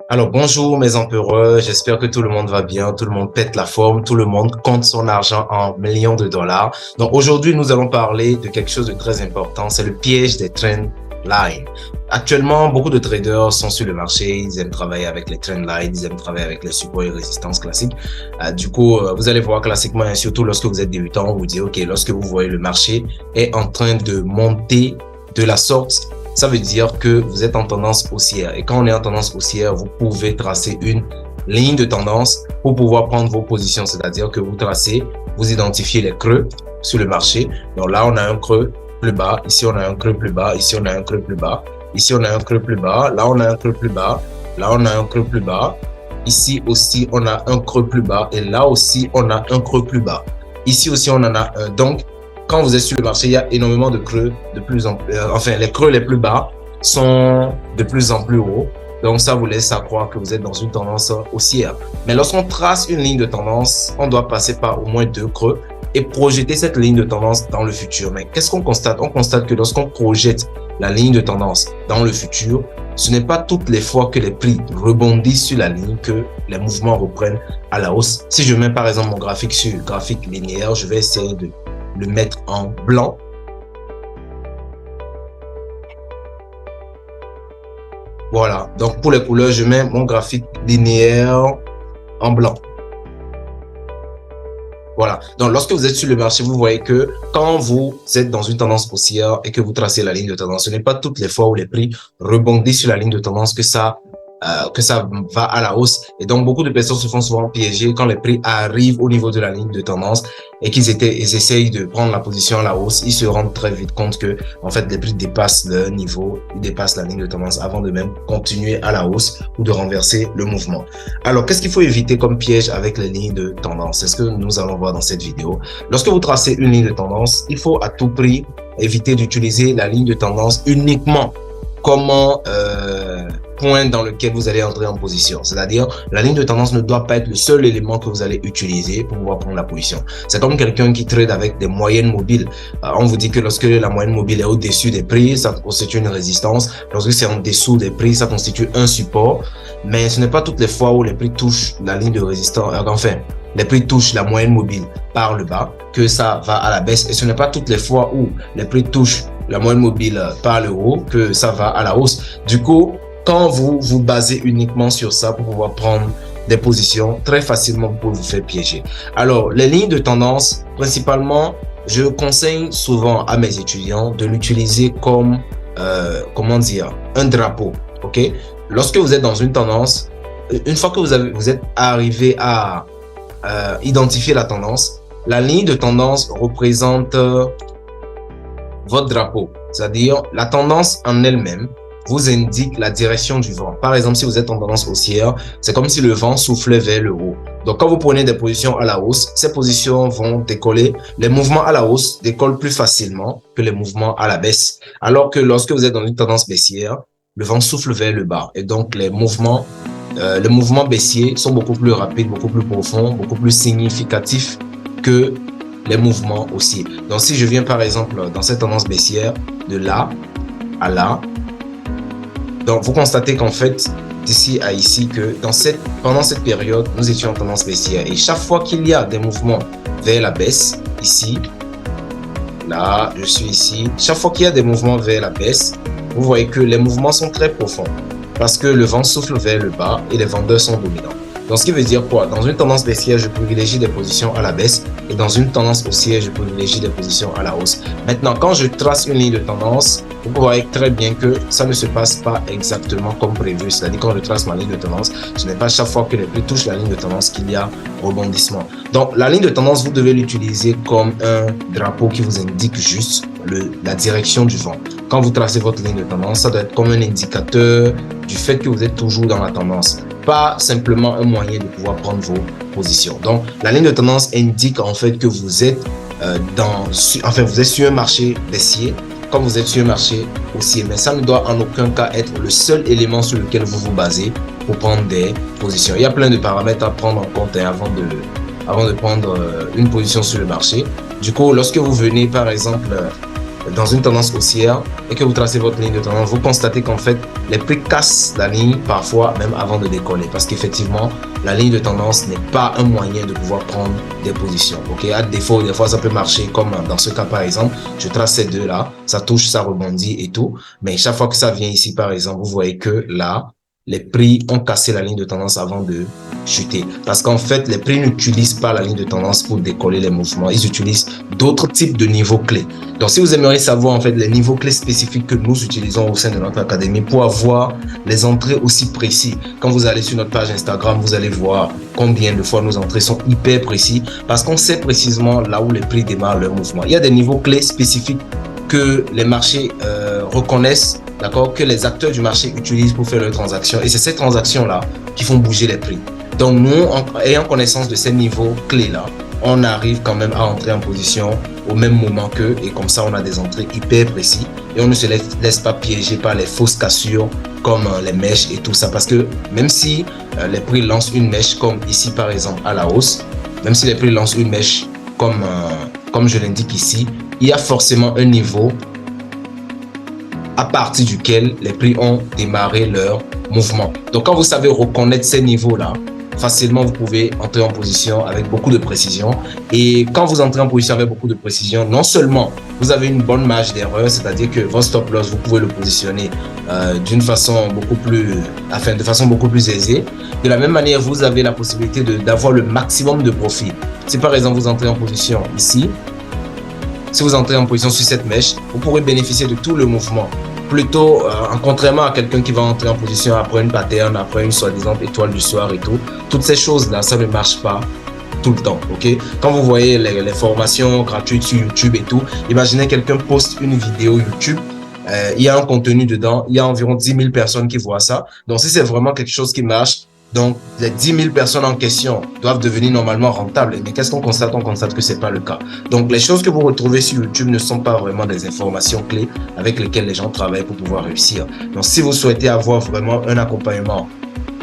Alors bonjour mes empereurs, j'espère que tout le monde va bien, tout le monde pète la forme, tout le monde compte son argent en millions de dollars. Donc aujourd'hui nous allons parler de quelque chose de très important, c'est le piège des trend lines. Actuellement, beaucoup de traders sont sur le marché, ils aiment travailler avec les trend lines, ils aiment travailler avec les supports et résistances classiques. Vous allez voir classiquement, et surtout lorsque vous êtes débutant, vous dites, ok, lorsque vous voyez le marché est en train de monter de la sorte, ça veut dire que vous êtes en tendance haussière. Et quand on est en tendance haussière, vous pouvez tracer une ligne de tendance pour pouvoir prendre vos positions. C'est-à-dire que vous tracez, vous identifiez les creux sur le marché. Donc là, on a un creux plus bas. Ici, on a un creux plus bas. Ici, on a un creux plus bas. Ici, on a un creux plus bas. Là, on a un creux plus bas. Là, on a un creux plus bas. Ici aussi, on a un creux plus bas. Et là aussi, on a un creux plus bas. Ici aussi, on en a un. Donc, quand vous êtes sur le marché, il y a énormément de creux de plus en plus, enfin, les creux les plus bas sont de plus en plus hauts. Donc, ça vous laisse à croire que vous êtes dans une tendance haussière. Mais lorsqu'on trace une ligne de tendance, on doit passer par au moins deux creux et projeter cette ligne de tendance dans le futur. Mais qu'est-ce qu'on constate? On constate que lorsqu'on projette la ligne de tendance dans le futur, ce n'est pas toutes les fois que les prix rebondissent sur la ligne que les mouvements reprennent à la hausse. Si je mets par exemple mon graphique sur graphique linéaire, je vais essayer de le mettre en blanc. Voilà. Donc, pour les couleurs, je mets mon graphique linéaire en blanc. Voilà. Donc, lorsque vous êtes sur le marché, vous voyez que quand vous êtes dans une tendance haussière et que vous tracez la ligne de tendance, ce n'est pas toutes les fois où les prix rebondissent sur la ligne de tendance que ça va à la hausse. Et donc, beaucoup de personnes se font souvent piéger quand les prix arrivent au niveau de la ligne de tendance et qu'ils essayent de prendre la position à la hausse. Ils se rendent très vite compte que, en fait, les prix dépassent leur niveau, ils dépassent la ligne de tendance avant de même continuer à la hausse ou de renverser le mouvement. Alors, qu'est-ce qu'il faut éviter comme piège avec les lignes de tendance? C'est ce que nous allons voir dans cette vidéo. Lorsque vous tracez une ligne de tendance, il faut à tout prix éviter d'utiliser la ligne de tendance uniquement comme point dans lequel vous allez entrer en position. C'est-à-dire, la ligne de tendance ne doit pas être le seul élément que vous allez utiliser pour pouvoir prendre la position. C'est comme quelqu'un qui trade avec des moyennes mobiles. On vous dit que lorsque la moyenne mobile est au-dessus des prix, ça constitue une résistance. Lorsque c'est en dessous des prix, ça constitue un support. Mais ce n'est pas toutes les fois où les prix touchent la ligne de résistance. Enfin, les prix touchent la moyenne mobile par le bas que ça va à la baisse. Et ce n'est pas toutes les fois où les prix touchent la moyenne mobile par le haut que ça va à la hausse. Du coup, quand vous vous basez uniquement sur ça pour pouvoir prendre des positions, très facilement vous pouvez vous faire piéger. Alors, les lignes de tendance, principalement, je conseille souvent à mes étudiants de l'utiliser comme, comment dire, un drapeau. Ok? Lorsque vous êtes dans une tendance, une fois que vous êtes arrivé à identifier la tendance, la ligne de tendance représente votre drapeau. C'est-à-dire, la tendance en elle-même vous indique la direction du vent. Par exemple, si vous êtes en tendance haussière, c'est comme si le vent soufflait vers le haut. Donc, quand vous prenez des positions à la hausse, ces positions vont décoller. Les mouvements à la hausse décollent plus facilement que les mouvements à la baisse. Alors que lorsque vous êtes dans une tendance baissière, le vent souffle vers le bas. Et donc, les mouvements baissiers sont beaucoup plus rapides, beaucoup plus profonds, beaucoup plus significatifs que les mouvements haussiers. Donc, si je viens par exemple dans cette tendance baissière, de là à là, donc vous constatez qu'en fait, d'ici à ici, que pendant cette période, nous étions en tendance baissière. Et chaque fois qu'il y a des mouvements vers la baisse, ici, là, je suis ici, chaque fois qu'il y a des mouvements vers la baisse, vous voyez que les mouvements sont très profonds parce que le vent souffle vers le bas et les vendeurs sont dominants. Donc, ce qui veut dire quoi? Dans une tendance baissière, je privilégie des positions à la baisse et dans une tendance haussière, je privilégie des positions à la hausse. Maintenant, quand je trace une ligne de tendance, vous voyez très bien que ça ne se passe pas exactement comme prévu. C'est-à-dire, quand je trace ma ligne de tendance, ce n'est pas chaque fois que les prix touchent la ligne de tendance qu'il y a rebondissement. Donc, la ligne de tendance, vous devez l'utiliser comme un drapeau qui vous indique juste la direction du vent. Quand vous tracez votre ligne de tendance, ça doit être comme un indicateur du fait que vous êtes toujours dans la tendance, pas simplement un moyen de pouvoir prendre vos positions. Donc, la ligne de tendance indique en fait que vous êtes vous êtes sur un marché baissier, comme vous êtes sur un marché haussier, mais ça ne doit en aucun cas être le seul élément sur lequel vous vous basez pour prendre des positions. Il y a plein de paramètres à prendre en compte avant de prendre une position sur le marché. Du coup, lorsque vous venez par exemple dans une tendance haussière et que vous tracez votre ligne de tendance, vous constatez qu'en fait, les prix cassent la ligne parfois même avant de décoller parce qu'effectivement, la ligne de tendance n'est pas un moyen de pouvoir prendre des positions. Ok, à défaut, des fois, ça peut marcher comme dans ce cas, par exemple, je trace ces deux-là, ça touche, ça rebondit et tout. Mais chaque fois que ça vient ici, par exemple, vous voyez que là, les prix ont cassé la ligne de tendance avant de chuter. Parce qu'en fait, les prix n'utilisent pas la ligne de tendance pour décoller les mouvements. Ils utilisent d'autres types de niveaux clés. Donc, si vous aimeriez savoir en fait les niveaux clés spécifiques que nous utilisons au sein de notre académie pour avoir les entrées aussi précis, quand vous allez sur notre page Instagram, vous allez voir combien de fois nos entrées sont hyper précis parce qu'on sait précisément là où les prix démarrent leur mouvement. Il y a des niveaux clés spécifiques que les marchés reconnaissent, d'accord, que les acteurs du marché utilisent pour faire leurs transactions. Et c'est ces transactions-là qui font bouger les prix. Donc nous, ayant connaissance de ces niveaux clés-là, on arrive quand même à entrer en position au même moment qu'eux. Et comme ça, on a des entrées hyper précises. Et on ne se laisse pas piéger par les fausses cassures comme les mèches et tout ça. Parce que même si les prix lancent une mèche comme ici, par exemple, à la hausse, même si les prix lancent une mèche comme je l'indique ici, il y a forcément un niveau à partir duquel les prix ont démarré leur mouvement. Donc, quand vous savez reconnaître ces niveaux-là, facilement, vous pouvez entrer en position avec beaucoup de précision. Et quand vous entrez en position avec beaucoup de précision, non seulement vous avez une bonne marge d'erreur, c'est-à-dire que votre stop loss, vous pouvez le positionner de façon beaucoup plus aisée. De la même manière, vous avez la possibilité d'avoir le maximum de profit. Si par exemple, vous entrez en position ici, si vous entrez en position sur cette mèche, vous pourrez bénéficier de tout le mouvement. Plutôt, contrairement à quelqu'un qui va entrer en position après une pattern, après une soi-disant étoile du soir et tout, toutes ces choses-là, ça ne marche pas tout le temps, ok? Quand vous voyez les formations gratuites sur YouTube et tout, imaginez quelqu'un poste une vidéo YouTube, il y a un contenu dedans, il y a environ 10 000 personnes qui voient ça. Donc, si c'est vraiment quelque chose qui marche, donc les 10 000 personnes en question doivent devenir normalement rentables. Mais qu'est-ce qu'on constate? On constate que c'est pas le cas. Donc, les choses que vous retrouvez sur YouTube ne sont pas vraiment des informations clés avec lesquelles les gens travaillent pour pouvoir réussir. Donc, si vous souhaitez avoir vraiment un accompagnement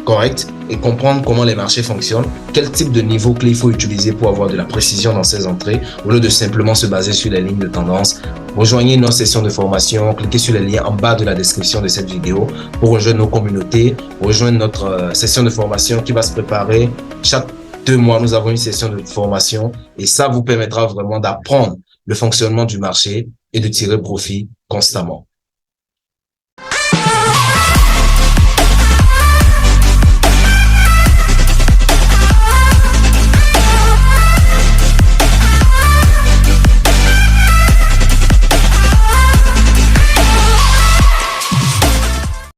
correct et comprendre comment les marchés fonctionnent, quel type de niveau clé il faut utiliser pour avoir de la précision dans ces entrées, au lieu de simplement se baser sur les lignes de tendance, rejoignez nos sessions de formation, cliquez sur les liens en bas de la description de cette vidéo pour rejoindre nos communautés, rejoindre notre session de formation qui va se préparer. Chaque 2 mois, nous avons une session de formation et ça vous permettra vraiment d'apprendre le fonctionnement du marché et de tirer profit constamment.